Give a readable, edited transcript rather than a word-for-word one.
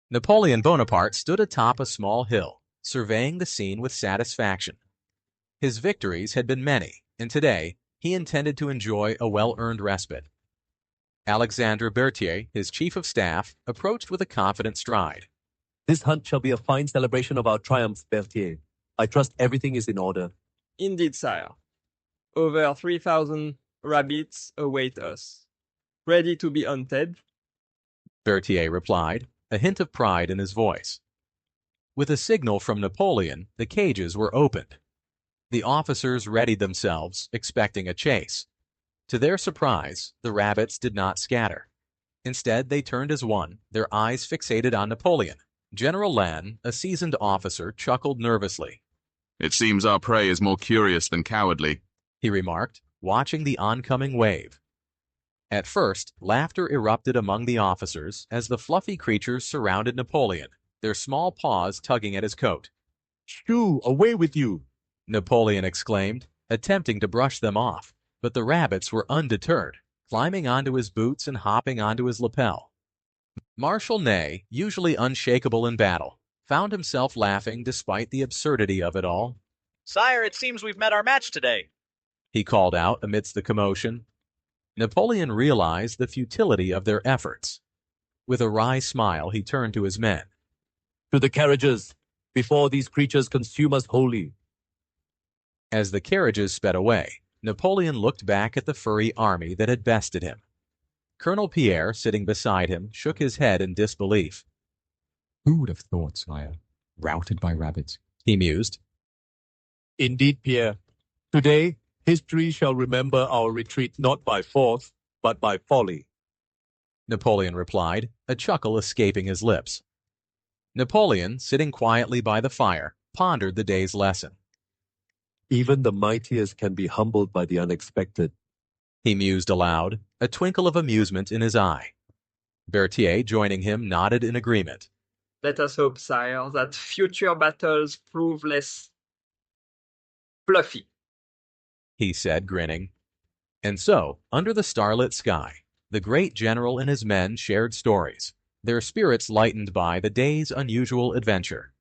Napoleon Bonaparte stood atop a small hill, surveying the scene with satisfaction. His victories had been many, and today he intended to enjoy a well-earned respite. Alexandre Berthier, his chief of staff, approached with a confident stride. This hunt shall be a fine celebration of our triumphs, Berthier. I trust everything is in order. Indeed, sire. Over 3,000 rabbits await us, ready to be hunted. Berthier replied, a hint of pride in his voice. With a signal from Napoleon, the cages were opened. The officers readied themselves, expecting a chase. To their surprise, the rabbits did not scatter. Instead, they turned as one, their eyes fixated on Napoleon. General Lannes, a seasoned officer, chuckled nervously. "It seems our prey is more curious than cowardly," he remarked, watching the oncoming wave. At first, laughter erupted among the officers as the fluffy creatures surrounded Napoleon, their small paws tugging at his coat. "Shoo, away with you!" Napoleon exclaimed, attempting to brush them off, but the rabbits were undeterred, climbing onto his boots and hopping onto his lapel. Marshal Ney, usually unshakable in battle, found himself laughing despite the absurdity of it all. "Sire, it seems we've met our match today," he called out amidst the commotion. Napoleon realized the futility of their efforts. With a wry smile, he turned to his men. "To the carriages, before these creatures consume us wholly." As the carriages sped away, Napoleon looked back at the furry army that had bested him. Colonel Pierre, sitting beside him, shook his head in disbelief. "Who would have thought, sire? Routed by rabbits," he mused. "Indeed, Pierre. Today, history shall remember our retreat not by force, but by folly," Napoleon replied, a chuckle escaping his lips. Napoleon, sitting quietly by the fire, pondered the day's lesson. "Even the mightiest can be humbled by the unexpected," he mused aloud, a twinkle of amusement in his eye. Berthier, joining him, nodded in agreement. Let us hope, sire, that future battles prove less fluffy, he said, grinning. And so, under the starlit sky, the great general and his men shared stories, their spirits lightened by the day's unusual adventure.